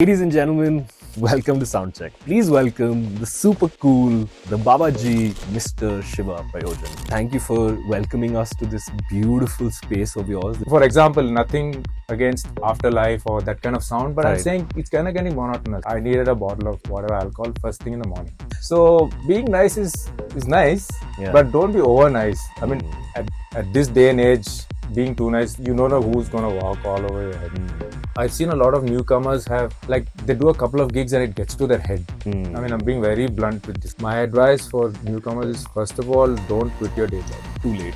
Ladies and gentlemen, welcome to Soundcheck. Please welcome the super cool, the Babaji, Mr. Siva Prayojan. Thank you for welcoming us to this beautiful space of yours. For example, nothing against afterlife or that kind of sound, but I'm Right. saying it's kind of getting monotonous. I needed a bottle of whatever alcohol first thing in the morning. So being nice is nice, Yeah. but don't be over nice. I mean, at this day and age, being too nice, you don't know who's gonna walk all over your head. I've seen a lot of newcomers have, like, they do a couple of gigs and it gets to their head. I mean, I'm being very blunt with this. My advice for newcomers is, first of all, don't quit your day job. Too late.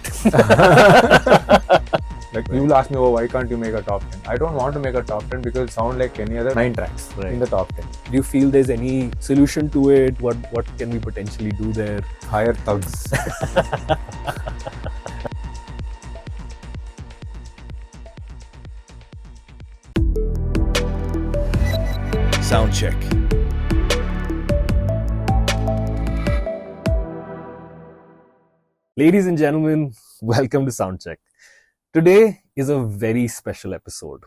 Like, you'll ask me, oh, why can't you make a top 10? I don't want to make a top 10 because it sounds like any other 9 tracks Right. in the top 10. Do you feel there's any solution to it? What can we potentially do there? Hire thugs. Soundcheck. Ladies and gentlemen, welcome to Soundcheck. Today is a very special episode.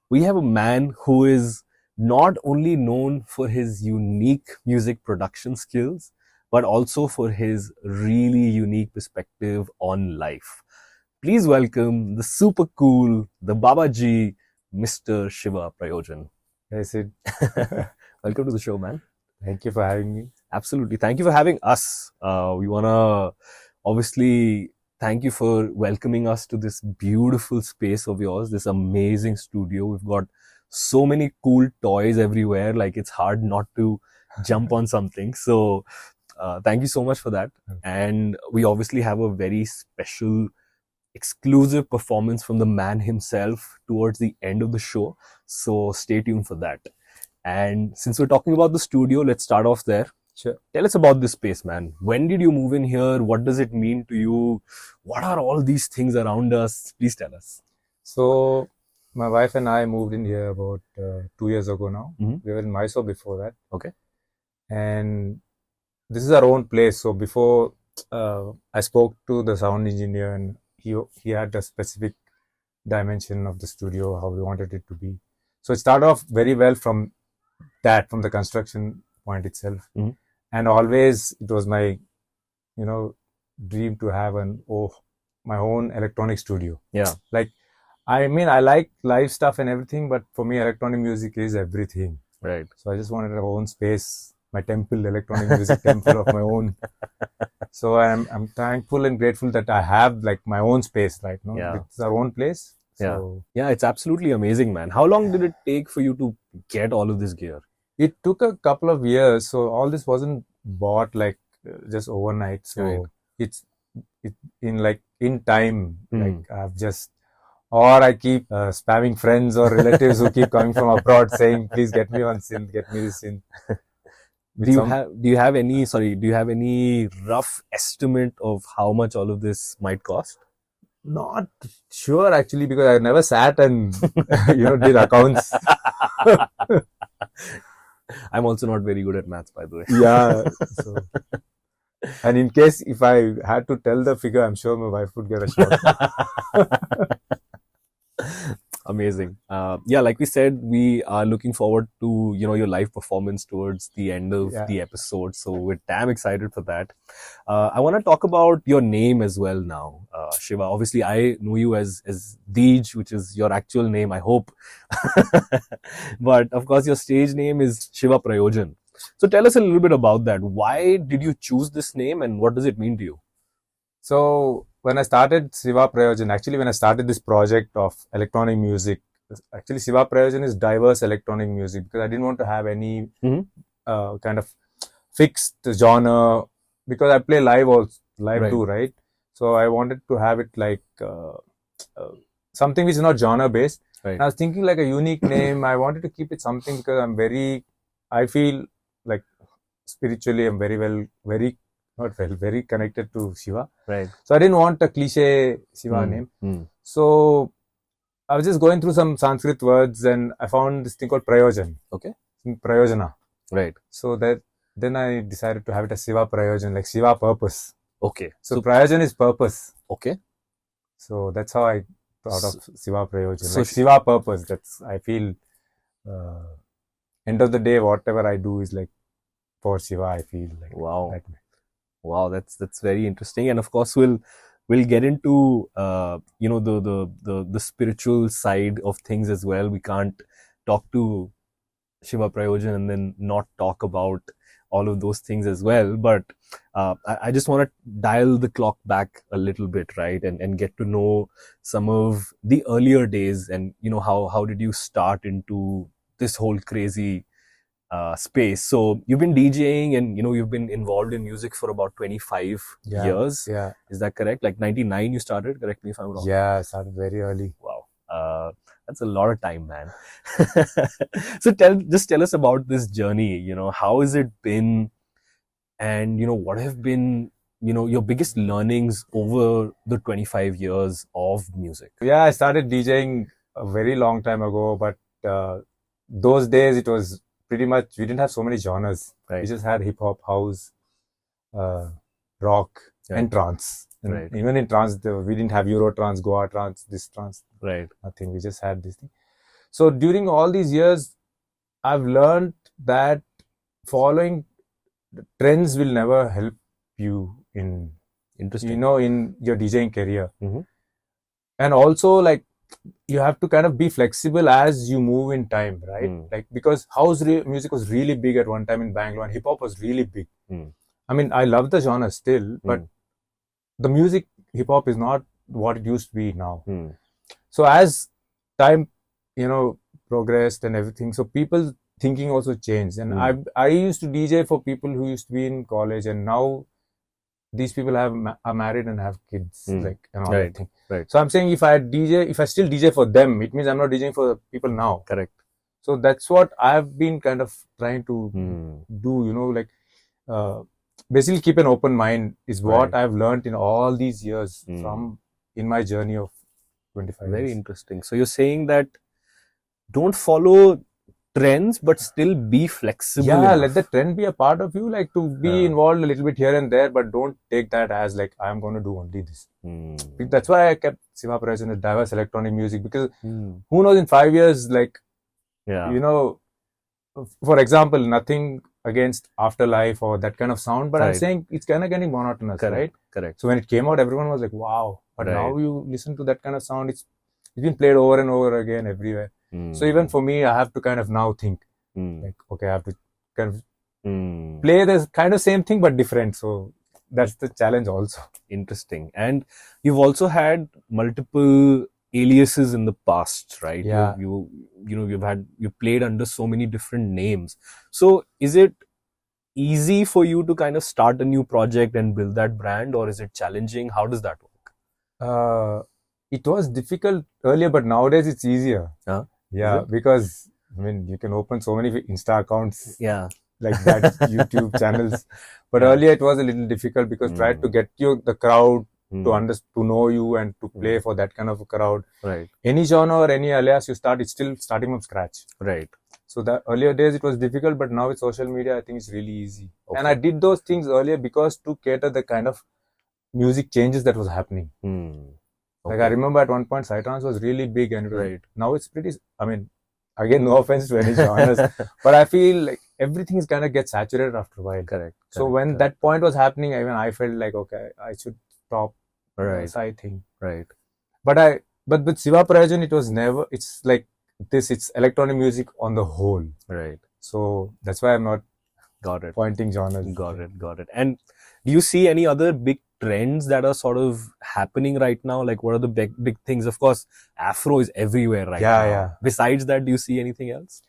We have a man who is not only known for his unique music production skills, but also for his really unique perspective on life. Please welcome the super cool, the Babaji, Mr. Siva Prayojan. I said, Welcome to the show, man. thank you for having me. Absolutely. Thank you for having us. We want to obviously thank you for welcoming us to this beautiful space of yours, this amazing studio. We've got so many cool toys everywhere. Like, it's hard not to jump on something. So thank you so much for that. And we obviously have a very special exclusive performance from the man himself towards the end of the show. So stay tuned for that. And since we're talking about the studio, let's start off there. Sure. Tell us about this space, man. When did you move in here? What does it mean to you? What are all these things around us? Please tell us. So, my wife and I moved in here about 2 years ago now. Mhm. We were in Mysore before that. Okay. And this is our own place. So, before I spoke to the sound engineer, and he had a specific dimension of the studio, how we wanted it to be. So it started off very well from the construction point itself. Mhm. And always it was my, dream to have my own electronic studio. Yeah. Like, I mean, I like live stuff and everything, but for me, electronic music is everything. Right. So I just wanted a own space, my temple, electronic music temple of my own. So I'm thankful and grateful that I have, like, my own space right now. Yeah. It's our own place. So Yeah, it's absolutely amazing, man. How long did it take for you to get all of this gear? it took a couple of years. So all this wasn't bought like just overnight. So Right. it's in time. Hmm. Like, I keep spamming friends or relatives who keep coming from abroad saying, please get me on synth, get me this synth. Do you have any rough estimate of how much all of this might cost? Not sure actually, because I never sat and did accounts. I'm also not very good at maths, by the way. Yeah. So, and in case if I had to tell the figure, I'm sure my wife would get a shock. Amazing. Yeah, like we said, we are looking forward to your live performance towards the end of the episode. So we're damn excited for that. I want to talk about your name as well now, Shiva. Obviously, I know you as Deej, which is your actual name, I hope. But of course, your stage name is Siva Prayojan. So tell us a little bit about that. Why did you choose this name, and what does it mean to you? So when I started Siva Prayojan, actually when I started this project of electronic music, actually Siva Prayojan is diverse electronic music, because I didn't want to have any kind of fixed genre, because I play live Right. too, right? So I wanted to have it like something which is not genre based. Right. And I was thinking like a unique name. I wanted to keep it something because I feel like spiritually I'm very connected to Shiva. Right. So I didn't want a cliche Shiva name. So I was just going through some Sanskrit words and I found this thing called Prayojan. Okay. Prayojana. Right. So then I decided to have it as Siva Prayojan, like Shiva purpose. Okay. So Prayojan is purpose. Okay. So that's how I thought of Siva Prayojan. So Like Shiva purpose. I feel end of the day, whatever I do is like for Shiva. I feel like Wow. that way. Wow, that's very interesting. And of course, we'll get into the spiritual side of things as well. We can't talk to Siva Prayojan and then not talk about all of those things as well. But I just want to dial the clock back a little bit, right? And get to know some of the earlier days, and how did you start into this whole crazy space. So you've been DJing, and you've been involved in music for about 25 years. Yeah. Is that correct? Like 99 you started? Correct me if I'm wrong. Yeah, I started very early. Wow. That's a lot of time, man. So tell us about this journey. How has it been, and what have been your biggest learnings over the 25 years of music? Yeah, I started DJing a very long time ago, but those days it was pretty much, we didn't have so many genres. Right. We just had hip hop, house, rock, Right. and trance. And Right. even in trance, we didn't have Euro trance, Goa trance, this trance, Right. nothing. We just had this thing. So during all these years, I've learned that following trends will never help you in Interesting. in your DJing career. Mhm. And also, like, you have to kind of be flexible as you move in time, right? Like, because house music was really big at one time in Bangalore, and hip hop was really big. I mean, I love the genre still, but the music, hip hop, is not what it used to be now. So as time, progressed and everything, so people thinking also changed. And I used to DJ for people who used to be in college, and now these people are married and have kids, like, and all Right. that thing. Right. So I'm saying, if I still DJ for them, it means I'm not DJing for the people now. Correct. So that's what I've been kind of trying to do, like, basically keep an open mind is what Right. I've learned in all these years from in my journey of 25 Very years. interesting. So you're saying that don't follow trends, but still be flexible. Yeah, enough. let the trend be a part of you, like, to be involved a little bit here and there, but don't take that as like, I'm going to do only this. That's why I kept Siva Prayojan as diverse electronic music, because who knows, in 5 years, like, for example, nothing against Afterlife or that kind of sound, but I'm Right. saying it's kind of getting monotonous, Correct. right? Correct. So when it came out, everyone was like, wow. But Right. now you listen to that kind of sound, it's been played over and over again everywhere. So even for me, I have to kind of now think, like, okay, I have to kind of play the kind of same thing but different. So that's the challenge also. Interesting. And you've also had multiple aliases in the past, right? Yeah. You played under so many different names. So is it easy for you to kind of start a new project and build that brand, or is it challenging? How does that work? It was difficult earlier, but nowadays it's easier. Yeah, because I mean, you can open so many Insta accounts, Yeah. like that, YouTube channels. But earlier it was a little difficult, because tried to get the crowd to know you and to play for that kind of a crowd. Right. Any genre or any alias you start, it's still starting from scratch. Right. So the earlier days it was difficult, but now with social media, I think it's really easy. Okay. And I did those things earlier because to cater the kind of music changes that was happening. Like, I remember at one point, Psytrance was really big, and now it's pretty, I mean, again, no offense to any genres, but I feel like everything is kind of gets saturated after a while. Correct. So when that point was happening, even I felt like, okay, I should stop this, I think. Right. But with Siva Prayojan, it was never, it's like this, it's electronic music on the whole. Right. So that's why I'm not Got it. pointing genres. Got it. And do you see any other big trends that are sort of happening right now? Like, what are the big things? Of course, Afro is everywhere right now. Yeah. Besides that, do you see anything else?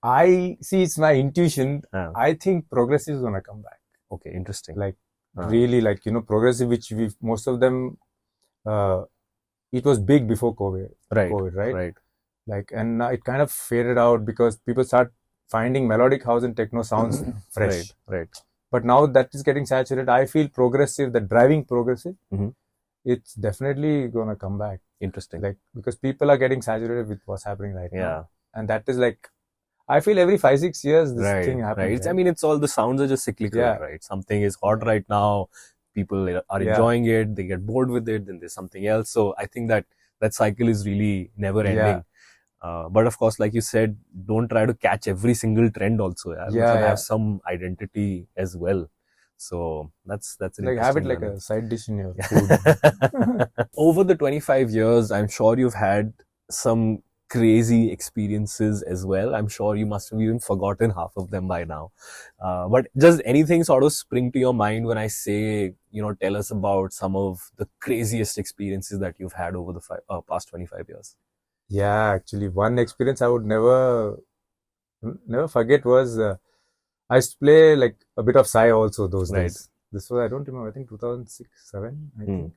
I see, it's my intuition. Yeah. I think progressive is going to come back. Okay, interesting. Like, really, like, progressive, which most of them, it was big before COVID, right? Like, and it kind of faded out because people start finding melodic house and techno sounds fresh. Right. But now that is getting saturated. I feel progressive, the driving progressive, it's definitely going to come back. Interesting. Like, because people are getting saturated with what's happening right Yeah. now. And that is like, I feel every 5-6 years this thing happens. Right. I mean, it's all, the sounds are just cyclical, right? Something is hot right now, people are enjoying it, they get bored with it, then there's something else. So I think that cycle is really never ending. But of course, like you said, don't try to catch every single trend also. Yeah, you should have some identity as well. So that's an like have it interesting like a side dish in your food. Over the 25 years, I'm sure you've had some crazy experiences as well. I'm sure you must have even forgotten half of them by now. But does anything sort of spring to your mind when I say, tell us about some of the craziest experiences that you've had over the past 25 years? Yeah, actually, one experience I would never forget was I used to play like a bit of Psy also those days. This was, I don't remember, I think 2006-07, I think.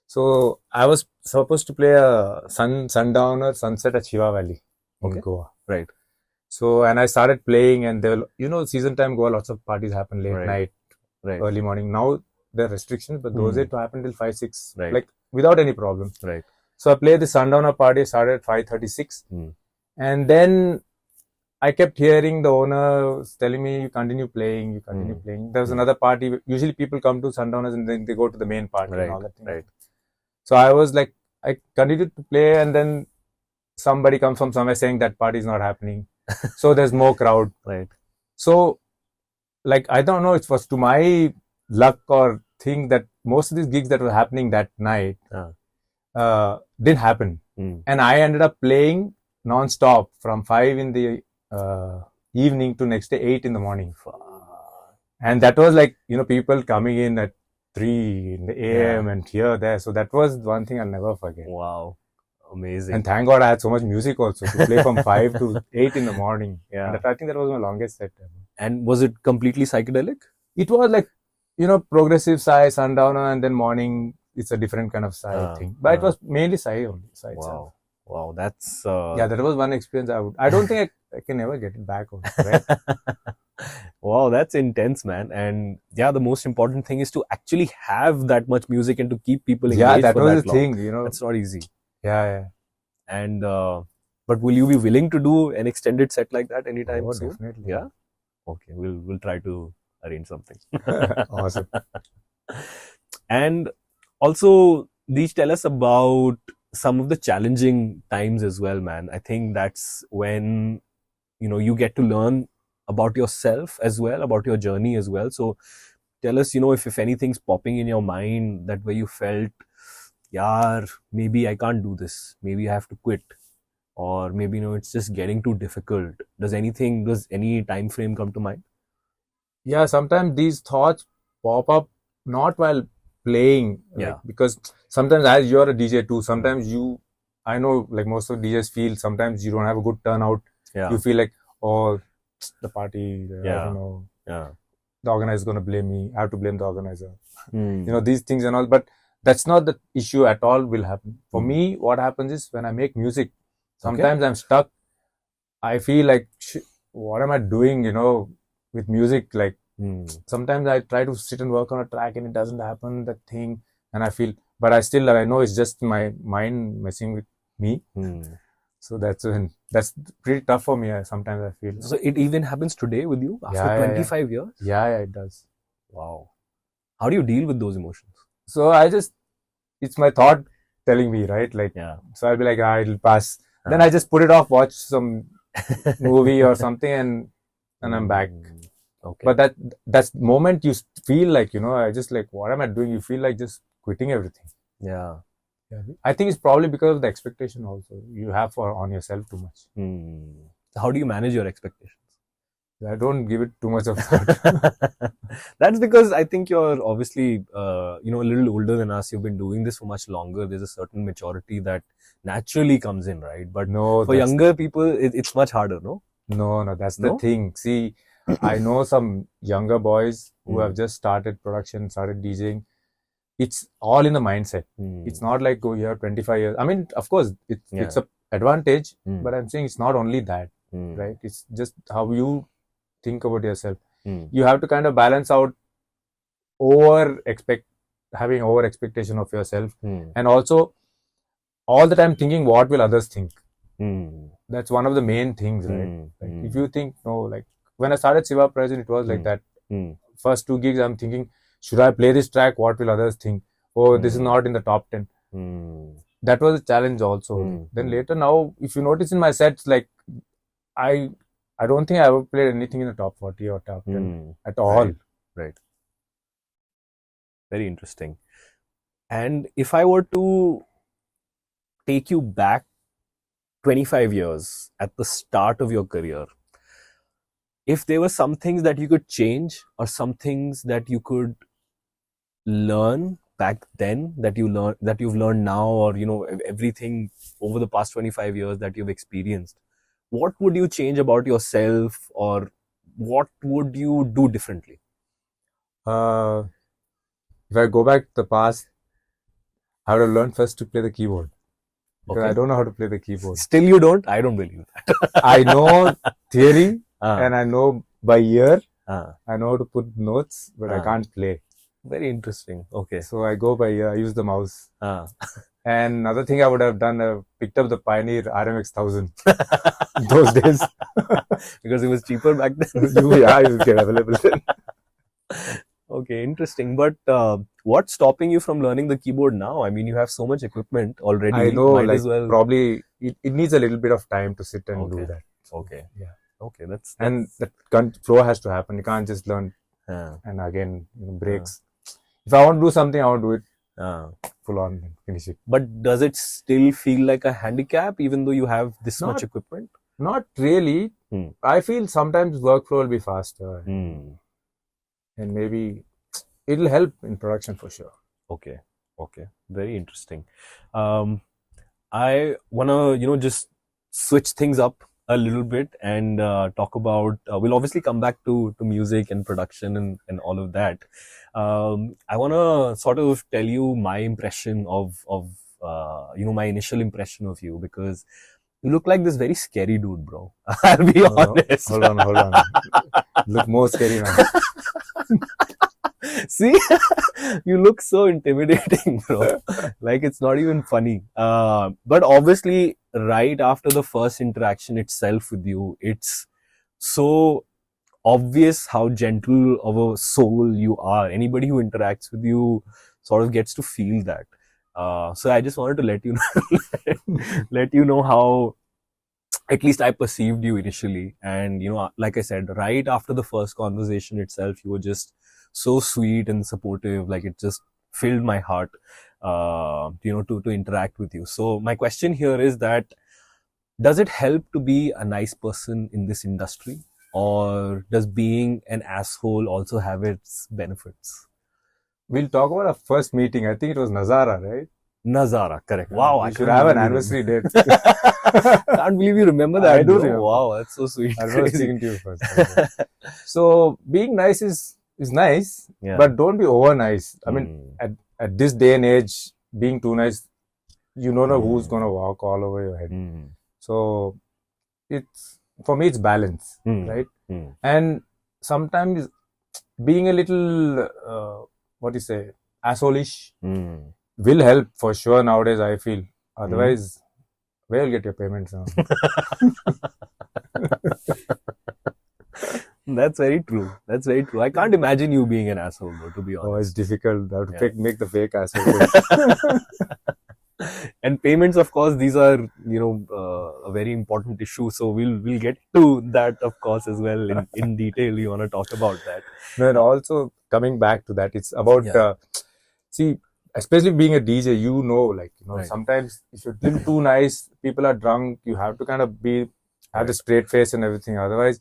So I was supposed to play a sundowner sunset at Shiva Valley in Goa. Right. So, and I started playing, and there were, season time Goa, lots of parties happen late night, early morning. Now there are restrictions, but those days to happen till 5-6, like without any problem. Right. So I played the sundowner party, started at 5:36, and then I kept hearing the owner telling me, you continue playing. There was another party. Usually people come to sundowners and then they go to the main party and all that thing. Right. So I was like, I continued to play, and then somebody comes from somewhere saying that party is not happening. So there's more crowd. Right. So, like, I don't know, it was to my luck or thing that most of these gigs that were happening that night didn't happen. And I ended up playing non-stop from 5 in the evening to next day 8 in the morning. And that was like, people coming in at 3 in the AM and here, there. So that was one thing I'll never forget. Wow. Amazing. And thank God I had so much music also to play from 5 to 8 in the morning. Yeah. And I think that was my longest set ever. And was it completely psychedelic? It was like, progressive Psy, sundowner, and then morning, it's a different kind of Psy thing. But it was mainly Psy only. Psy itself. Wow, that's... yeah, that was one experience I don't think I can ever get it back. Right? Wow, that's intense, man. And yeah, the most important thing is to actually have that much music and to keep people engaged. Yeah, that for was that the thing, That's not easy. Yeah. And, but will you be willing to do an extended set like that anytime soon? Definitely. Yeah? Okay, we'll try to arrange something. Awesome. And also, Deej, tell us about some of the challenging times as well, man. I think that's when, you get to learn about yourself as well, about your journey as well. So tell us, if anything's popping in your mind that where you felt, yaar, maybe I can't do this. Maybe I have to quit. Or maybe, it's just getting too difficult. Does any time frame come to mind? Yeah, sometimes these thoughts pop up not while playing, because sometimes as you're a DJ too, sometimes I know like most of DJs feel sometimes you don't have a good turnout. Yeah. You feel like, oh, the party, I don't know, the organizer is going to blame me. I have to blame the organizer. These things and all, but that's not the issue at all will happen. For me, what happens is when I make music, sometimes I'm stuck. I feel like, what am I doing, with music? Like, sometimes I try to sit and work on a track and it doesn't happen, that thing. And I feel, but I know it's just my mind messing with me. So that's pretty tough for me. Sometimes I feel. So it even happens today with you after 25 years? Yeah, it does. Wow. How do you deal with those emotions? So it's my thought telling me, right? Like, so I'll be like, it'll pass. Then I just put it off, watch some movie or something, and I'm back. Okay. But that's the moment you feel like, I just like, what am I doing? You feel like just quitting everything. Yeah. I think it's probably because of the expectation also you have on yourself too much. How do you manage your expectations? I don't give it too much of thought. That's because I think you're obviously, a little older than us. You've been doing this for much longer. There's a certain maturity that naturally comes in, right? But for younger people, it's much harder, no? No, that's the thing. See, I know some younger boys who have just started production, started DJing. It's all in the mindset. It's not like, you have 25 years. I mean, of course, it's an advantage, but I'm saying it's not only that, right? It's just how you think about yourself. You have to kind of balance out having over expectation of yourself, and also all the time thinking what will others think. That's one of the main things, right? Like if you think, like when I started Siva Prayojan, it was like that. First 2 gigs, I'm thinking, should I play this track? What will others think? Oh, this is not in the top 10. that was a challenge also. Then later now, if you notice in my sets, like I don't think I ever played anything in the top 40 or top 10 at all. Right. Very interesting. And if I were to take you back 25 years at the start of your career, if there were some things that you could change or some things that you could learn back then that you've learned now, or everything over the past 25 years that you've experienced, what would you change about yourself, or what would you do differently? If I go back to the past, I would have learned first to play the keyboard. Because I don't know how to play the keyboard. Still you don't? I don't believe that. I know theory and I know by ear. I know how to put notes, but I can't play. Very interesting. Okay. So I go by ear. I use the mouse. And another thing I would have done, I picked up the Pioneer RMX 1000 those days. Because it was cheaper back then. Yeah, it would get available then. Okay, interesting. But what's stopping you from learning the keyboard now? I mean, you have so much equipment already. I know, Might like, as well. probably it needs a little bit of time to sit and do that. Okay. Yeah. Okay, that's and the flow has to happen. You can't just learn and again breaks. If I want to do something, I want to do it full on and finish it. But does it still feel like a handicap even though you have this much equipment? Not really. I feel sometimes workflow will be faster. And maybe it'll help in production for sure. Okay. Very interesting. I wanna, just switch things up a little bit and talk about, we'll obviously come back to music and production and all of that. I wanna sort of tell you my impression of my initial impression of you, because you look like this very scary dude, bro. I'll be honest. Hold on. Look more scary now. See, you look so intimidating, bro. Like, it's not even funny. But obviously, right after the first interaction itself with you, it's so obvious how gentle of a soul you are. Anybody who interacts with you sort of gets to feel that. So I just wanted to let you know how at least I perceived you initially. And, like I said, right after the first conversation itself, you were just so sweet and supportive. Like, it just filled my heart, to interact with you. So my question here is that, does it help to be a nice person in this industry, or does being an asshole also have its benefits? We'll talk about our first meeting. I think it was Nazara, right? Nazara, correct. Wow, I should have an anniversary date. Can't believe you remember that. I do remember. Wow, that's so sweet. I was speaking to you first. So being nice is nice, but don't be over nice. I mean, at this day and age, being too nice, you don't know who's gonna walk all over your head. So for me, it's balance, right? And sometimes being a little, asshole-ish will help for sure nowadays, I feel. Otherwise, where will you get your payments now? That's very true. I can't imagine you being an asshole, though, to be honest. Oh, it's difficult. I have to make the fake asshole. And payments, of course, these are, a very important issue. So we'll get to that, of course, as well in detail. We want to talk about that. And also coming back to that, it's about, especially being a DJ, right. Sometimes if you're too nice, people are drunk, you have to kind of have the straight face and everything. Otherwise,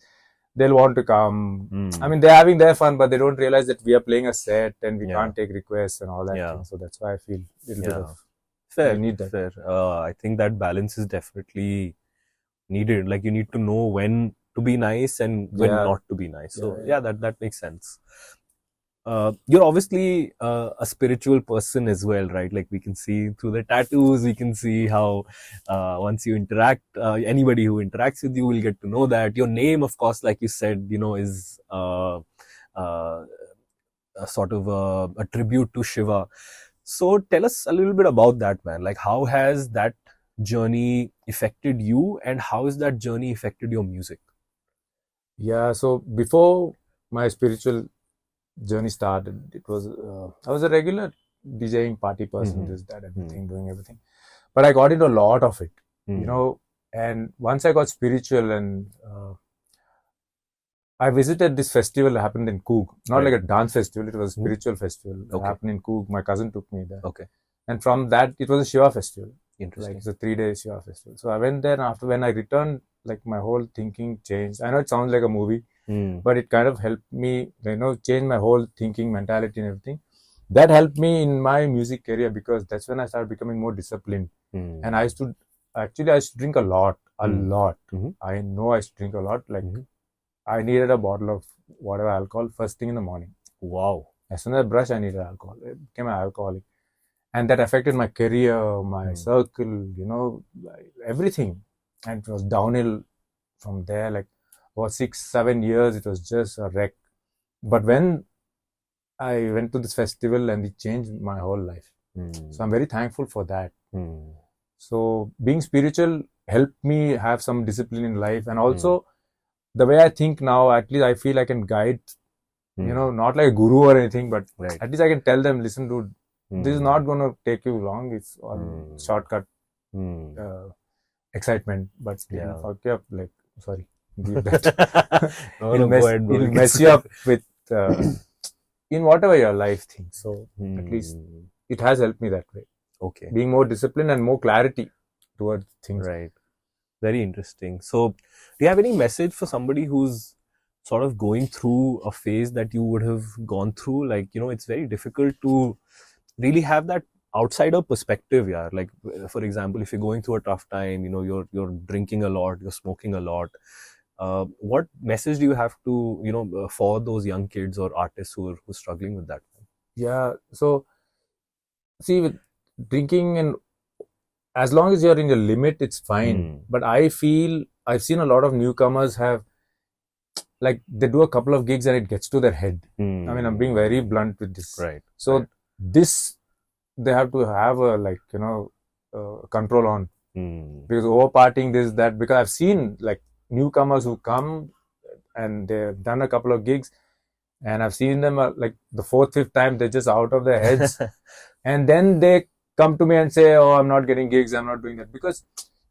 they'll want to come. I mean, they're having their fun, but they don't realize that we are playing a set and we can't take requests and all that thing. So that's why I feel a little bit of fair. I need that. Fair. I think that balance is definitely needed. Like, you need to know when to be nice and when not to be nice. So that makes sense. You're obviously a spiritual person as well, right? Like, we can see through the tattoos, we can see how once you interact, anybody who interacts with you will get to know that. Your name, of course, like you said, is a sort of a tribute to Shiva. So tell us a little bit about that, man. Like, how has that journey affected you, and how has that journey affected your music? Yeah, so before my spiritual journey started, it was I was a regular DJing party person, this, that, everything, doing everything. but I got into a lot of it, Mm. you know. And once I got spiritual, and I visited this festival that happened in Coog, not Right. like a dance festival, it was a spiritual festival that Okay. happened in Coog. My cousin took me there. Okay. And from that, it was a Shiva festival. Interesting. Like it's a 3-day Shiva festival. So I went there, and after when I returned, like my whole thinking changed. I know it sounds like a movie, Mm. but it kind of helped me, you know, change my whole thinking, mentality, and everything. That helped me in my music career, because that's when I started becoming more disciplined. Mm. And I used to drink a lot. Mhm. I know I used to drink a lot. Like Mhm. I needed a bottle of whatever alcohol first thing in the morning. Wow. As soon as I brush, I needed alcohol. I became an alcoholic. And that affected my career, my circle, you know, everything. And it was downhill from there. Like for 6-7 years, it was just a wreck. But when I went to this festival, and it changed my whole life. Mm. So I'm very thankful for that. Mm. So being spiritual helped me have some discipline in life. And also the way I think now, at least I feel I can guide, you know, not like a guru or anything, but Right. at least I can tell them, listen, dude, this is not going to take you long. It's a shortcut excitement, but it'll fuck you up. Like, sorry, leave that. It'll mess you up with in whatever your life thinks. So at least it has helped me that way. Okay. Being more disciplined and more clarity towards things. Right. Very interesting. So, do you have any message for somebody who's sort of going through a phase that you would have gone through? Like, you know, it's very difficult to really have that outsider perspective. Yeah. Like, for example, if you're going through a tough time, you know, you're drinking a lot, you're smoking a lot. What message do you have to, you know, for those young kids or artists who are struggling with that? Yeah. So, see, with drinking, and as long as you're in your limit, it's fine. But I feel I've seen a lot of newcomers have, like, they do a couple of gigs and it gets to their head. I mean, I'm being very blunt with this. Right. So this, they have to have a, like, you know, control on. Because over partying, this, that, because I've seen like newcomers who come and they've done a couple of gigs, and I've seen them like the 4th, 5th time, they're just out of their heads. And then they come to me and say, oh, I'm not getting gigs, I'm not doing that. Because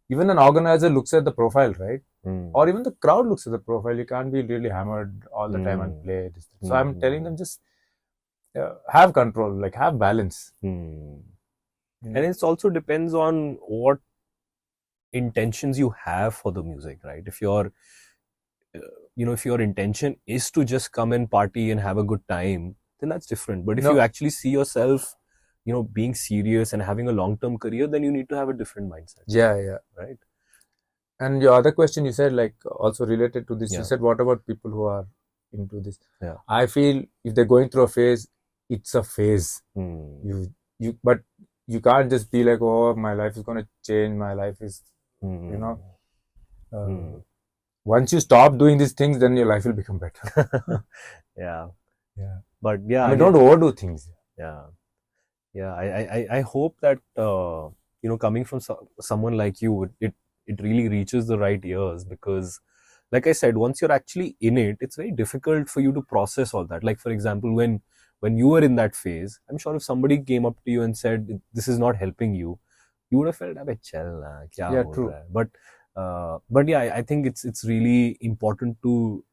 even an organizer looks at the profile, right? Or even the crowd looks at the profile. You can't be really hammered all the time and play this. So I'm telling them, just have control, like have balance. And it also depends on what intentions you have for the music, right? If you're you know, if your intention is to just come and party and have a good time, then that's different. But if you actually see yourself, you know, being serious and having a long-term career, then you need to have a different mindset. Yeah. Right. And your other question, you said, like, also related to this, Yeah. you said, what about people who are into this? Yeah. I feel if they're going through a phase, it's a phase. But you can't just be like, oh, my life is going to change. My life is, you know, once you stop doing these things, then your life will become better. Yeah. But yeah, I mean, don't overdo things. I hope that you know, coming from someone like you, it really reaches the right ears, because like I said, once you're actually in it, it's very difficult for you to process all that. Like, for example, when you were in that phase, I'm sure if somebody came up to you and said this is not helping you, you would have felt, "Abhe, chal na, kya Yeah, bol true. raha hai?" But yeah, I think it's really important to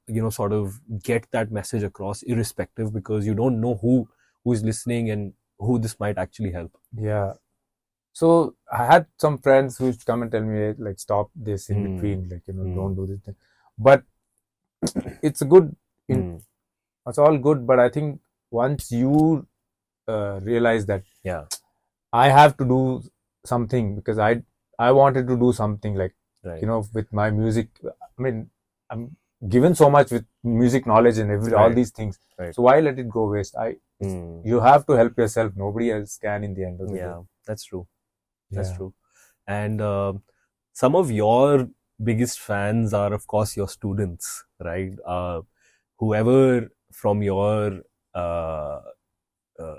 you know, sort of get that message across, irrespective, because you don't know who is listening and who this might actually help. Yeah. So I had some friends who used to come and tell me, like, stop this in between, like, you know, don't do this thing. But it's good. It's all good. But I think once you realize that, I have to do something, because I wanted to do something, like, you know, with my music. I mean, I'm given so much with music knowledge and all these things. So why let it go waste? You have to help yourself. Nobody else can in the end of the day. Yeah, that's true. That's true. And some of your biggest fans are, of course, your students, right? Whoever from your,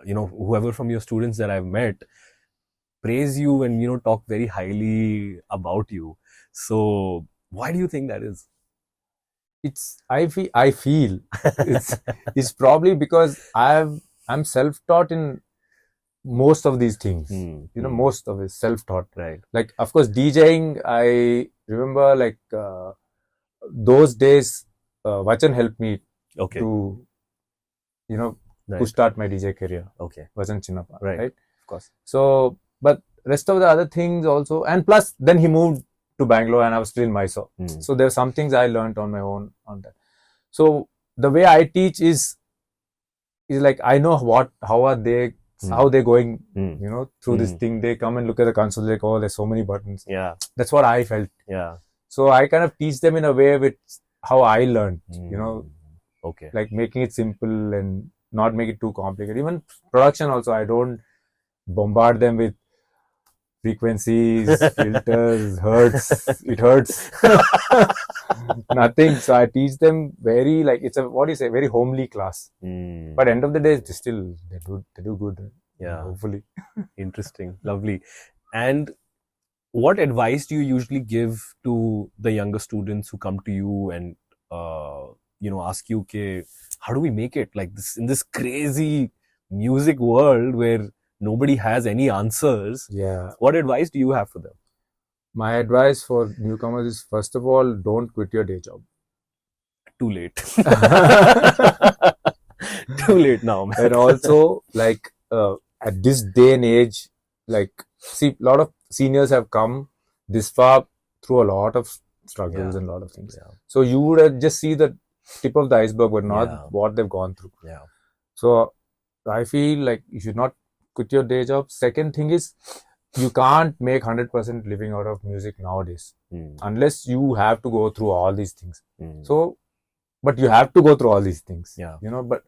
you know, whoever from your students that I've met praise you and, you know, talk very highly about you. So why do you think that is? I feel it's probably because I'm self-taught in most of these things. Most of it self-taught. Right. Like, of course, DJing, I remember, like, those days, Vachan helped me Okay. to, Right. to start my DJ career. Okay. Vachan Chinnappa, Right. right? Of course. So, but rest of the other things also, and plus, then he moved to Bangalore and I was still in Mysore. So there are some things I learned on my own on that. So the way I teach is like, I know how they're going, through this thing. They come and look at the console, like, oh, there's so many buttons. Yeah. That's what I felt. Yeah. So I kind of teach them in a way with how I learned, Okay. like making it simple and not make it too complicated. Even production also, I don't bombard them with frequencies, filters, hertz. It hurts. Nothing. So I teach them very, like, it's a, very homely class. But end of the day, they do good. Yeah. Hopefully. Interesting. Lovely. And what advice do you usually give to the younger students who come to you and, ask you, okay, how do we make it like this in this crazy music world where nobody has any answers? Yeah. What advice do you have for them? My advice for newcomers is, first of all, don't quit your day job. Too late. Too late now, man. And also, like, at this day and age, like, see, a lot of seniors have come this far through a lot of struggles and a lot of things. Yeah. So you would just see the tip of the iceberg, but not what they've gone through. Yeah. So I feel like you should not quit your day job. Second thing is, you can't make 100% living out of music nowadays unless you have to go through all these things. So, but you have to go through all these things. Yeah. But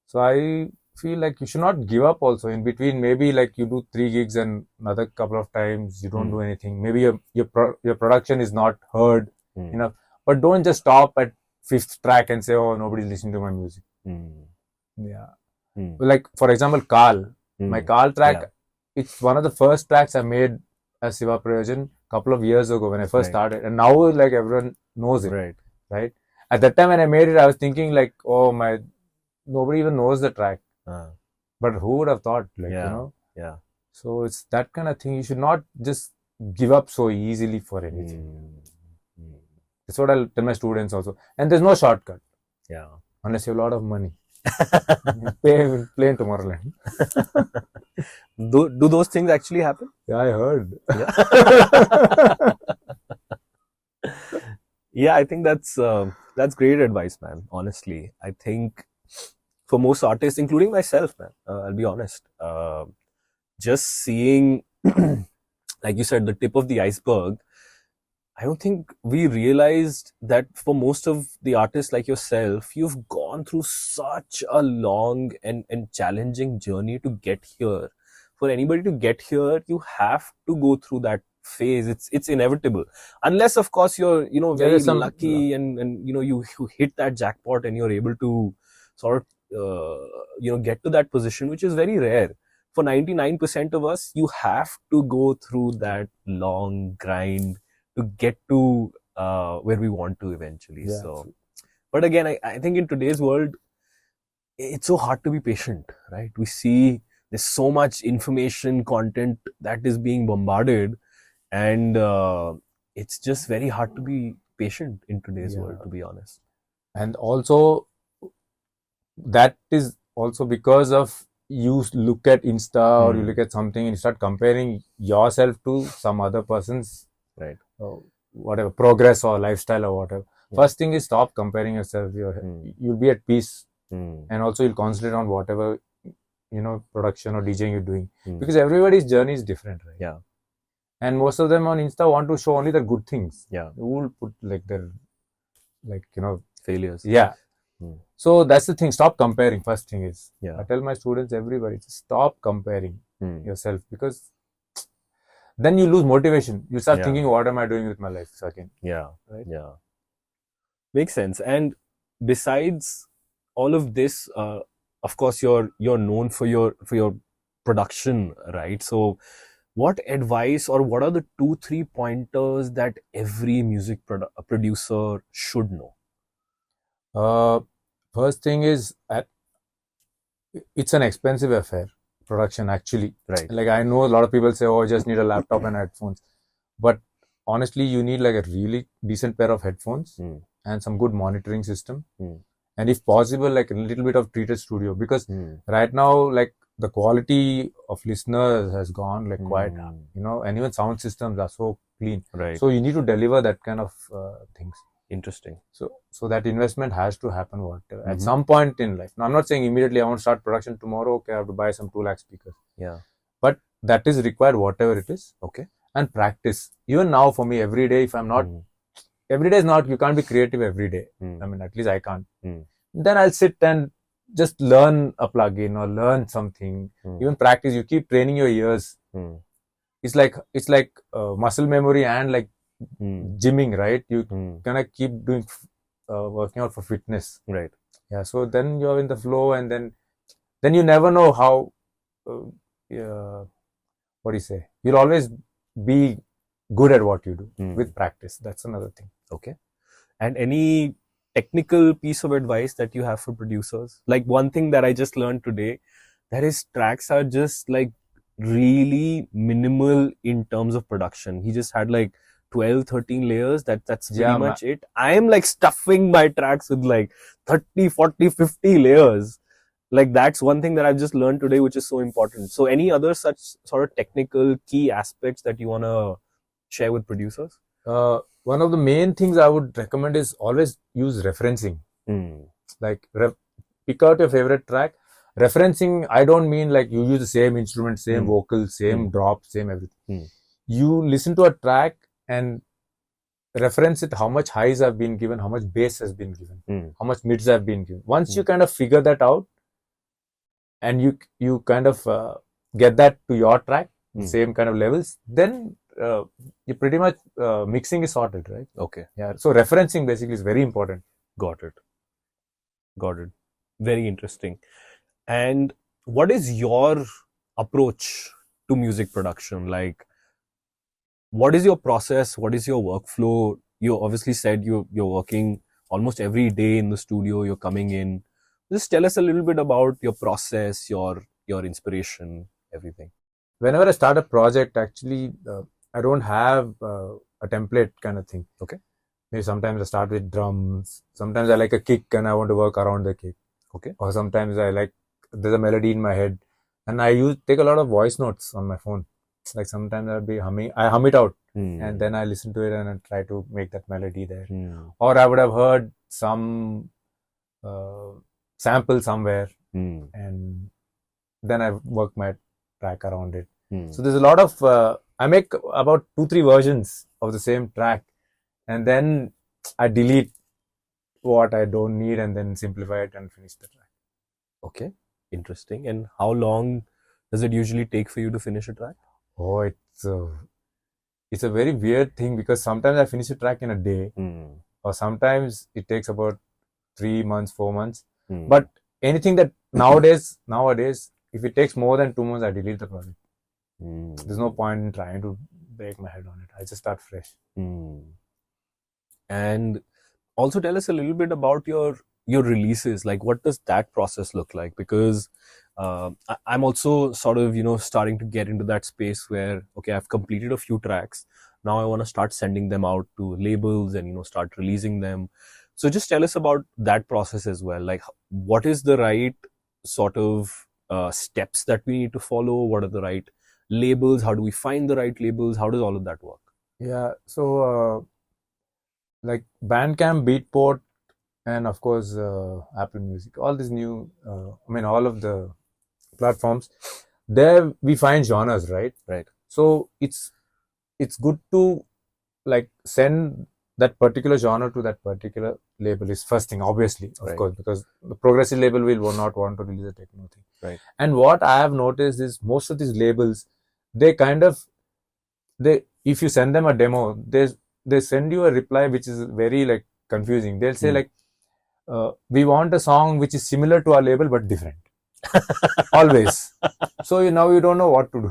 so I feel like you should not give up also in between. Maybe like you do 3 gigs and another couple of times you don't do anything. Maybe your production is not heard enough, but don't just stop at 5th track and say, oh, nobody's listening to my music. Yeah. Like, for example, Carl, my Carl track, it's one of the first tracks I made as Siva Prayojan a couple of years ago when I first started. And now, like, everyone knows it. Right. At that time when I made it, I was thinking like, oh, nobody even knows the track. But who would have thought, like, Yeah. So it's that kind of thing. You should not just give up so easily for anything. That's what I'll tell my students also. And there's no shortcut. Yeah. Unless you have a lot of money. Play in Tomorrowland. Do those things actually happen? Yeah, I heard. Yeah, I think that's great advice, man. Honestly, I think for most artists, including myself, man, I'll be honest, just seeing, like you said, the tip of the iceberg, I don't think we realized that for most of the artists like yourself, you've gone through such a long and challenging journey to get here. For anybody to get here, you have to go through that phase. It's inevitable. Unless, of course, you're, very lucky and you hit that jackpot and you're able to sort of, get to that position, which is very rare. For 99% of us, you have to go through that long grind to get to where we want to eventually. Yeah. So, but again, I think in today's world, it's so hard to be patient, right? We see there's so much information, content that is being bombarded, and it's just very hard to be patient in today's world, to be honest. And also, that is also because of you look at Insta or you look at something and you start comparing yourself to some other person's whatever progress or lifestyle or whatever. First thing is, stop comparing yourself. You'll be at peace, and also you'll concentrate on whatever production or DJing you're doing, because everybody's journey is different, right? Yeah. And most of them on Insta want to show only the good things. Yeah. Who will put like their failures? Yeah. So that's the thing. Stop comparing. First thing is, Yeah. I tell my students, everybody, just stop comparing yourself, because then you lose motivation. You start thinking, what am I doing with my life again? Yeah. Right? Yeah. Makes sense. And besides all of this, of course, you're known for your production, right? So, what advice or what are the 2-3 pointers that every music producer should know? First thing is, it's an expensive affair. production actually. Right. Like I know a lot of people say, oh, I just need a laptop and headphones. But honestly, you need like a really decent pair of headphones and some good monitoring system. And if possible, like a little bit of treated studio, because right now, like the quality of listeners has gone like quite, and even sound systems are so clean. Right. So you need to deliver that kind of things. Interesting. So that investment has to happen at some point in life. Now, I'm not saying immediately I want to start production tomorrow. Okay, I have to buy some 2 lakh speakers. Yeah. But that is required, whatever it is. Okay. And practice. Even now for me, every day, if I'm not, every day is not, you can't be creative every day. I mean, at least I can't. Then I'll sit and just learn a plugin or learn something. Even practice, you keep training your ears. It's like muscle memory and like gymming, right? You kind of keep doing working out for fitness. Right. Yeah. So then you're in the flow, and then you never know how. What do you say? You'll always be good at what you do with practice. That's another thing. Okay. And any technical piece of advice that you have for producers? Like one thing that I just learned today, that is tracks are just like really minimal in terms of production. He just had like 12, 13 layers. That's pretty much it. I am like stuffing my tracks with like 30, 40, 50 layers. Like that's one thing that I've just learned today, which is so important. So any other such sort of technical key aspects that you want to share with producers? One of the main things I would recommend is always use referencing. Like pick out your favorite track. Referencing, I don't mean like you use the same instrument, same vocal, same drop, same everything. You listen to a track and reference it, how much highs have been given, how much bass has been given, how much mids have been given. Once you kind of figure that out and you kind of get that to your track, same kind of levels, then you pretty much mixing is sorted, right? Okay. Yeah. So referencing basically is very important. Got it. Very interesting. And what is your approach to music production? Like, what is your process? What is your workflow? You obviously said you're working almost every day in the studio. You're coming in. Just tell us a little bit about your process, your inspiration, everything. Whenever I start a project, actually, I don't have a template kind of thing. Okay. Maybe sometimes I start with drums. Sometimes I like a kick and I want to work around the kick. Okay. Or sometimes there's a melody in my head and I take a lot of voice notes on my phone. Like sometimes I'll be humming, I hum it out and then I listen to it and I try to make that melody there. Or I would have heard some sample somewhere and then I work my track around it. So there's a lot of, I make about 2-3 versions of the same track and then I delete what I don't need and then simplify it and finish the track. Okay, interesting. And how long does it usually take for you to finish a track? Oh, it's a very weird thing because sometimes I finish a track in a day or sometimes it takes about 3 months, 4 months. But anything that nowadays, if it takes more than 2 months, I delete the project. There's no point in trying to break my head on it. I just start fresh. And also tell us a little bit about your releases. Like, what does that process look like? Because I'm also sort of, starting to get into that space where, okay, I've completed a few tracks. Now I want to start sending them out to labels and, start releasing them. So just tell us about that process as well. Like, what is the right sort of steps that we need to follow? What are the right labels? How do we find the right labels? How does all of that work? Yeah. So, like Bandcamp, Beatport, and of course, Apple Music, all these new, all of the platforms, there we find genres, right? Right. So it's good to like send that particular genre to that particular label is first thing, obviously, of course, because the progressive label will not want to release a techno thing. Right. And what I have noticed is most of these labels, if you send them a demo, they send you a reply which is very like confusing. They'll say like, we want a song which is similar to our label but different. Always. So now you don't know what to do.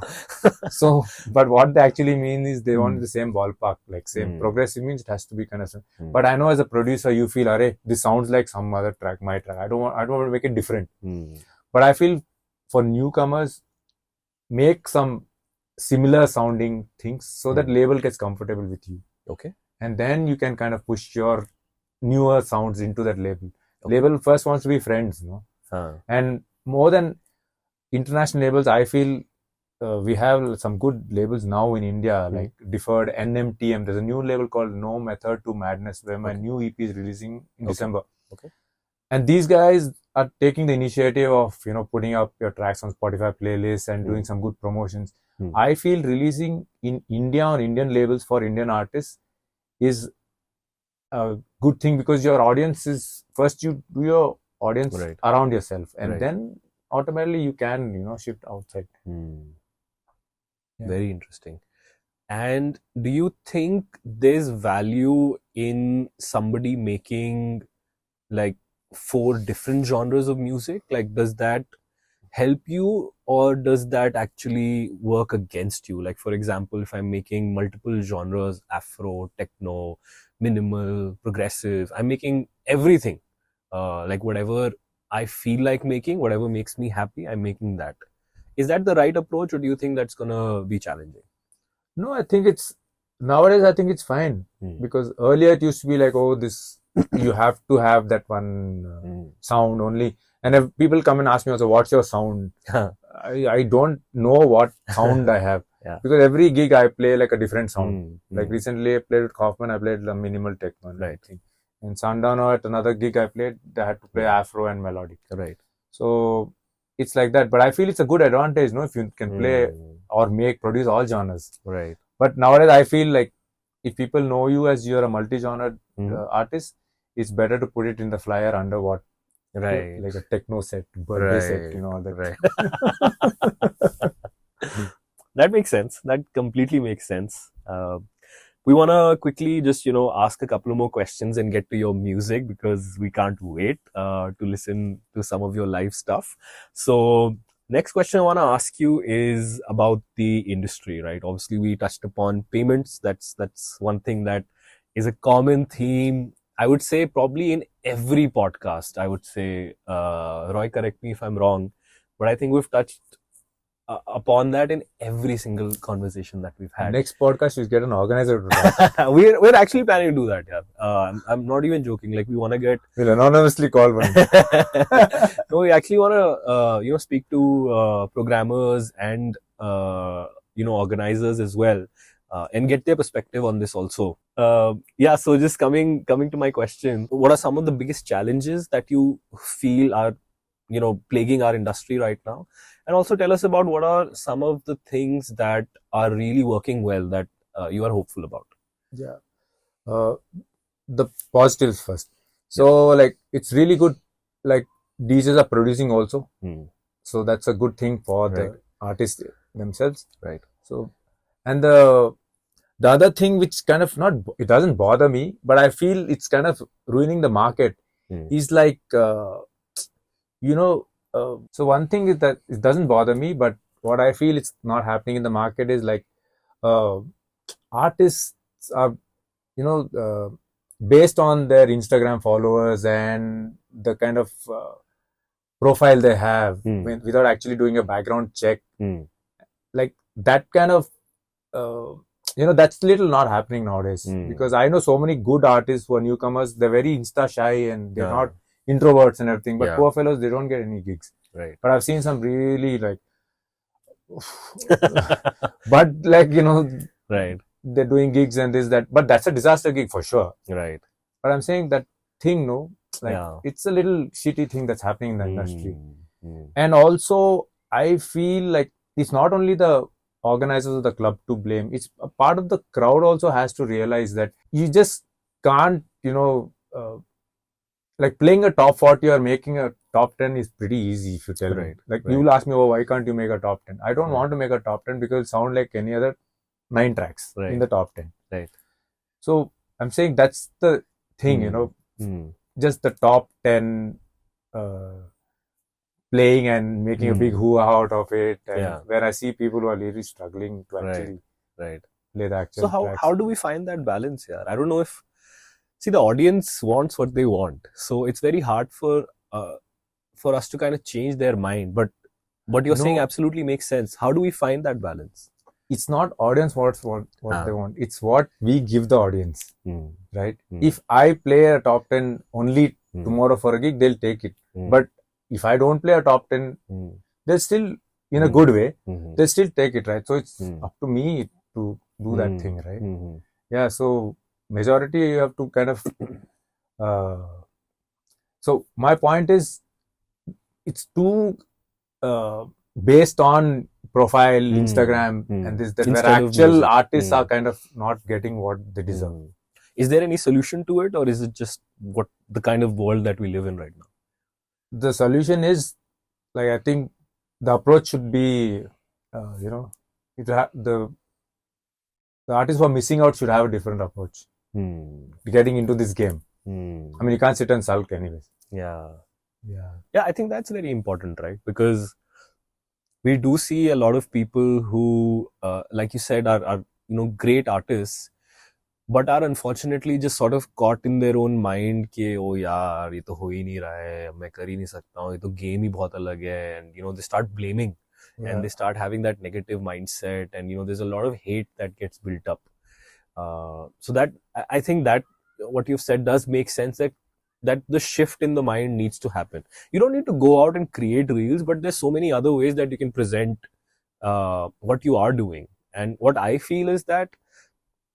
So, but what they actually mean is they want the same ballpark, like same progressive means it has to be kind of same. But I know as a producer you feel, array, this sounds like some other track, my track. I don't want to make it different. But I feel for newcomers, make some similar sounding things so that label gets comfortable with you. Okay. And then you can kind of push your newer sounds into that label. Label first wants to be friends, no? And more than international labels, I feel we have some good labels now in India, like Deferred, NMTM. There's a new label called No Method to Madness, where my new EP is releasing in December. Okay. And these guys are taking the initiative of, putting up your tracks on Spotify playlists and doing some good promotions. I feel releasing in India on Indian labels for Indian artists is a good thing, because your audience is, first you do your audience around yourself, and then automatically you can, shift outside. Very interesting. And do you think there's value in somebody making like 4 different genres of music? Like, does that help you, or does that actually work against you? Like, for example, if I'm making multiple genres, Afro, Techno, minimal, progressive, I'm making everything. Like whatever I feel like making, whatever makes me happy, I'm making that. Is that the right approach, or do you think that's gonna be challenging? No, I think nowadays I think it's fine, because earlier it used to be like, oh, this you have to have that one sound only. And if people come and ask me also, what's your sound? I don't know what sound I have, because every gig I play like a different sound. Like recently I played with Kaufman, I played the minimal techno. Right. And Sundown, or at another gig I played, I had to play Afro and Melodic. Right. So it's like that. But I feel it's a good advantage, if you can play or produce all genres. Right. But nowadays I feel like if people know you as you're a multi-genre artist, it's better to put it in the flyer under what? Right. Like a techno set, birthday set, all that. Right. That makes sense. That completely makes sense. We want to quickly just, ask a couple of more questions and get to your music, because we can't wait to listen to some of your live stuff. So next question I want to ask you is about the industry, right? Obviously, we touched upon payments. That's one thing that is a common theme, I would say, probably in every podcast. I would say, Roy, correct me if I'm wrong, but I think we've touched upon that in every single conversation that we've had. Next podcast, you get an organizer to talk. We're actually planning to do that, yeah. I'm not even joking. Like, we want to get... We'll anonymously call one. No, we actually want to, speak to programmers and, organizers as well, and get their perspective on this also. So just coming to my question, what are some of the biggest challenges that you feel are, plaguing our industry right now? And also tell us about what are some of the things that are really working well that you are hopeful about. Yeah. The positives first. So, like, it's really good, like, DJs are producing also. So that's a good thing for the artists themselves. Right. So, and the other thing which kind of it doesn't bother me, but I feel it's kind of ruining the market, is like, so one thing is that it doesn't bother me, but what I feel it's not happening in the market is like, artists are, based on their Instagram followers and the kind of profile they have, without actually doing a background check, like that kind of, that's little not happening nowadays, because I know so many good artists who are newcomers. They're very Insta shy and they're not introverts and everything, but poor fellows, they don't get any gigs. Right. But I've seen some really like, but like, right, they're doing gigs and this, that, but that's a disaster gig for sure. Right. But I'm saying that thing, it's a little shitty thing that's happening in the industry. And also, I feel like it's not only the organizers of the club to blame. It's a part of the crowd also has to realize that you just can't, like playing a top 40 or making a top 10 is pretty easy if you tell me. Like, you will ask me, oh, why can't you make a top 10? I don't want to make a top 10 because it sounds like any other 9 tracks in the top 10. Right. So I'm saying that's the thing, just the top 10 playing and making a big hoo out of it. And where I see people who are really struggling to actually play the actual tracks. How do we find that balance here? I don't know if... See, the audience wants what they want. So it's very hard for us to kind of change their mind. But What you're No. saying absolutely makes sense. How do we find that balance? It's not audience what they want. It's what we give the audience, right? If I play a top 10 only tomorrow for a gig, they'll take it. But if I don't play a top 10, they'll still, in a good way, they'll still take it, right? So it's up to me to do that thing, right? Yeah, so majority you have to kind of... so my point is, it's too based on profile, Instagram, and this, that, where Instead of actual music. artists are kind of not getting what they deserve. Is there any solution to it, or is it just what the kind of world that we live in right now? The solution is, like, I think the approach should be, the artists who are missing out should have a different approach. Getting into this game. I mean, you can't sit and sulk anyways. Yeah, I think that's very important, right? Because we do see a lot of people who, like you said, are great artists, but are unfortunately just sort of caught in their own mind कि oh यार ये तो हो ही नहीं रहा है, मैं कर ही नहीं सकता हूँ, ये तो game ही बहुत अलग है, and they start blaming, and they start having that negative mindset, and there's a lot of hate that gets built up. So that I think that what you've said does make sense, that the shift in the mind needs to happen. You don't need to go out and create reels, but there's so many other ways that you can present what you are doing. And what I feel is that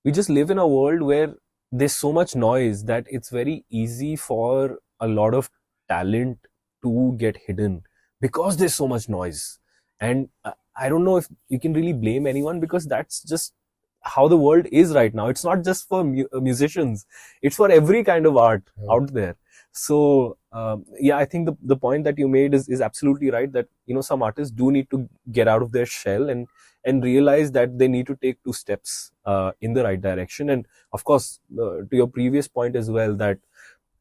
we just live in a world where there's so much noise that it's very easy for a lot of talent to get hidden because there's so much noise. And I don't know if you can really blame anyone, because that's just how the world is right now. It's not just for musicians, it's for every kind of art out there. So I think the point that you made is absolutely right, that some artists do need to get out of their shell and realize that they need to take 2 steps in the right direction. And of course, to your previous point as well, that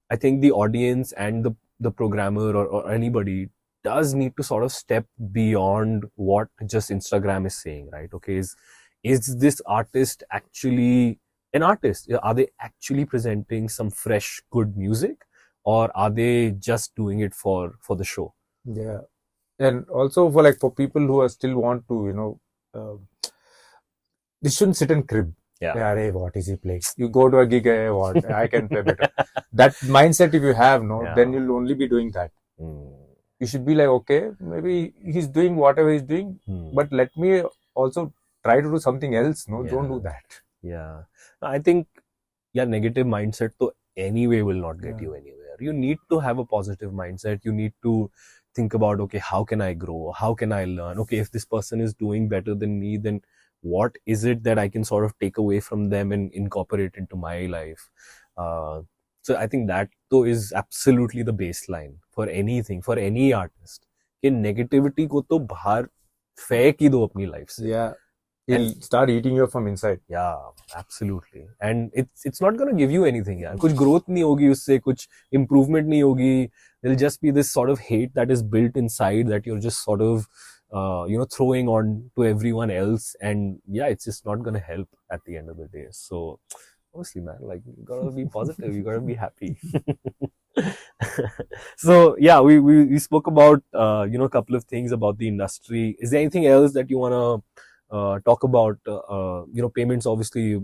I think the audience and the programmer or anybody does need to sort of step beyond what just Instagram is saying, right? Okay, is this artist actually an artist? Are they actually presenting some fresh, good music, or are they just doing it for the show? Yeah, and also for people who are still want to, they shouldn't sit and crib. Yeah, hey, what is he playing? You go to a gig, hey, what? I can play better. That mindset, if you have, then you'll only be doing that. You should be like, okay, maybe he's doing whatever he's doing, but let me also try to do something else. Don't do that. Yeah, I think negative mindset to anyway will not get you anywhere. You need to have a positive mindset. You need to think about, okay, how can I grow? How can I learn? Okay, if this person is doing better than me, then what is it that I can sort of take away from them and incorporate into my life? So I think that though is absolutely the baseline for anything, for any artist. कि negativity को तो बाहर फेंक ही दो अपनी life से. Yeah. It'll start eating you from inside. Yeah, absolutely. And it's not going to give you anything. यार. कुछ growth नहीं होगी उससे, कुछ improvement नहीं होगी. There'll just be this sort of hate that is built inside that you're just sort of, throwing on to everyone else. And it's just not going to help at the end of the day. So, obviously, man, you gotta be positive. You gotta be happy. So, we spoke about, a couple of things about the industry. Is there anything else that you want to talk about? Payments, obviously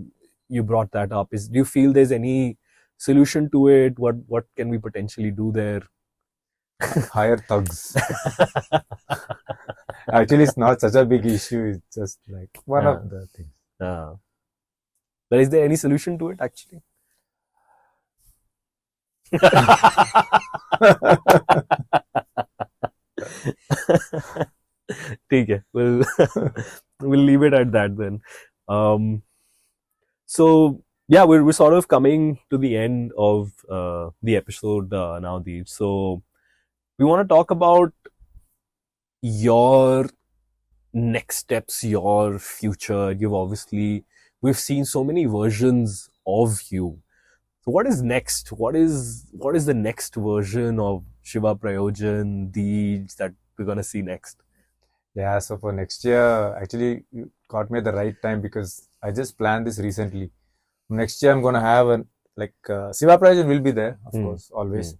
you brought that up. Do you feel there's any solution to it? What can we potentially do there? Hire thugs. Actually, it's not such a big issue. It's just like one of the things. But is there any solution to it actually? ठीक है, we'll leave it at that then. So we're sort of coming to the end of the episode now, Deej. So we want to talk about your next steps, your future. We've seen so many versions of you. So what is next? What is the next version of Siva Prayojan, deej, that we're gonna see next? Yeah, so for next year, actually, you caught me at the right time, because I just planned this recently. Next year, I'm gonna have Siva Prayojan will be there, of course, always.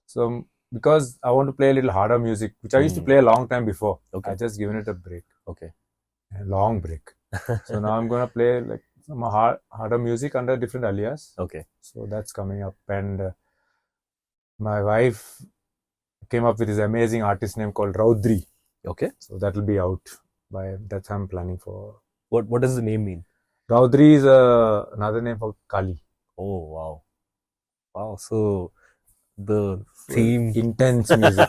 So because I want to play a little harder music, which I used to play a long time before. Okay. I just given it a break, Okay. a long break. So now I'm gonna play like some harder music under different alias. Okay. So that's coming up, and my wife came up with this amazing artist name called Raudri. Okay. So that will be out by that's I'm planning for. What does the name mean? Raudri is another name for Kali. Oh wow. Wow. So the theme Intense music.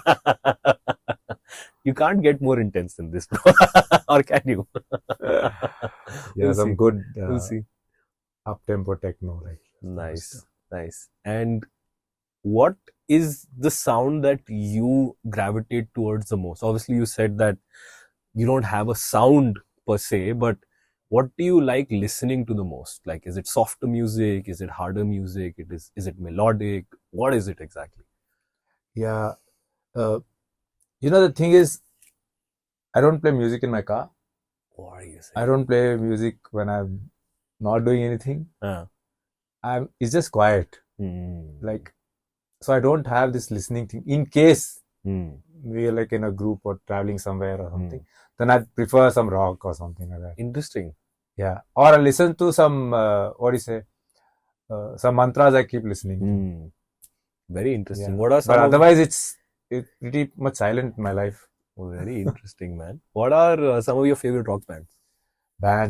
You can't get more intense than this, or can you? Yeah, We'll some see. good We'll see. up-tempo techno. Like Nice, nice. And what is the sound that you gravitate towards the most? Obviously, you said that you don't have a sound per se, but what do you like listening to the most? Like, is it softer music? Is it harder music? Is it melodic? What is it exactly? Yeah. The thing is, I don't play music in my car. What are you saying? I don't play music when I'm not doing anything. It's just quiet. Like, so I don't have this listening thing. In case we are like in a group or traveling somewhere or something, then I'd prefer some rock or something like that. Interesting. Yeah. Or I listen to some, some mantras I keep listening. Very interesting. Yeah. What are some But otherwise, it's pretty much silent in my life. Oh, very interesting, man. What are some of your favorite rock bands?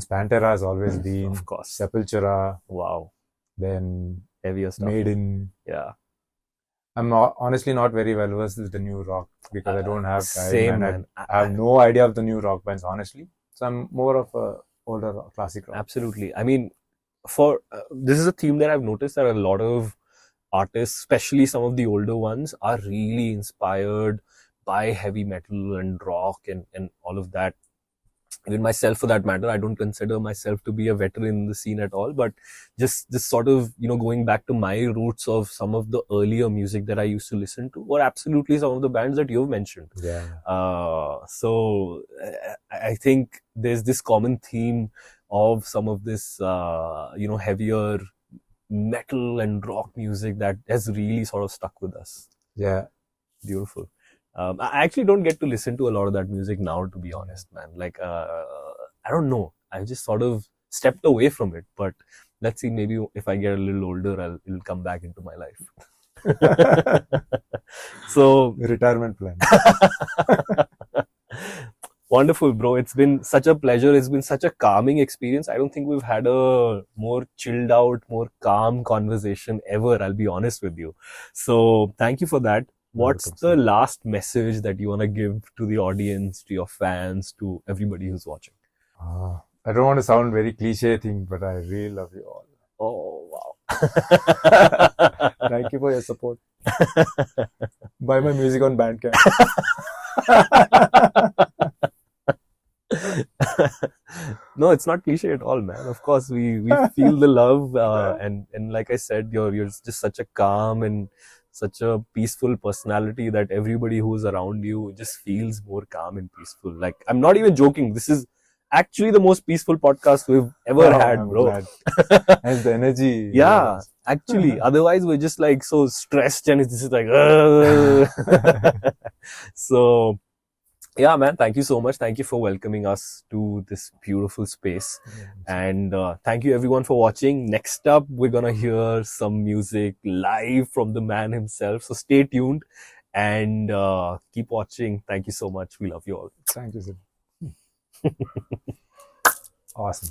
Pantera has always been. Of course. Sepultura. Wow. Then Heavier stuff. Maiden. Yeah. I'm honestly not very well versed with the new rock because I don't have time. Same, man. I have no idea of the new rock bands, honestly. So I'm more of a older classic rock. Absolutely. I mean, this is a theme that I've noticed that a lot of artists, especially some of the older ones, are really inspired by heavy metal and rock and all of that. Even myself, for that matter, I don't consider myself to be a veteran in the scene at all, but just sort of, going back to my roots of some of the earlier music that I used to listen to were absolutely some of the bands that you've mentioned. Yeah. So I think there's this common theme of some of this, heavier metal and rock music that has really sort of stuck with us. Yeah. Beautiful. I actually don't get to listen to a lot of that music now, to be honest, man. Like, I don't know. I just sort of stepped away from it. But let's see, maybe if I get a little older, it'll come back into my life. So, retirement plan. Wonderful, bro. It's been such a pleasure. It's been such a calming experience. I don't think we've had a more chilled out, more calm conversation ever, I'll be honest with you. So thank you for that. What's the last message that you want to give to the audience, to your fans, to everybody who's watching? I don't want to sound very cliche thing, but I really love you all. Oh, wow. Thank you for your support. Buy my music on Bandcamp. No, it's not cliche at all, man. Of course, we feel the love, and like I said, you're just such a calm and such a peaceful personality that everybody who's around you just feels more calm and peaceful. Like, I'm not even joking. This is actually the most peaceful podcast we've ever had, bro. And the energy. Yeah, actually. Otherwise, we're just like so stressed and it's just like, So, yeah, man, thank you so much. Thank you for welcoming us to this beautiful space. And thank you everyone for watching. Next up, we're going to hear some music live from the man himself. So stay tuned and keep watching. Thank you so much. We love you all. Thank you, sir. Awesome.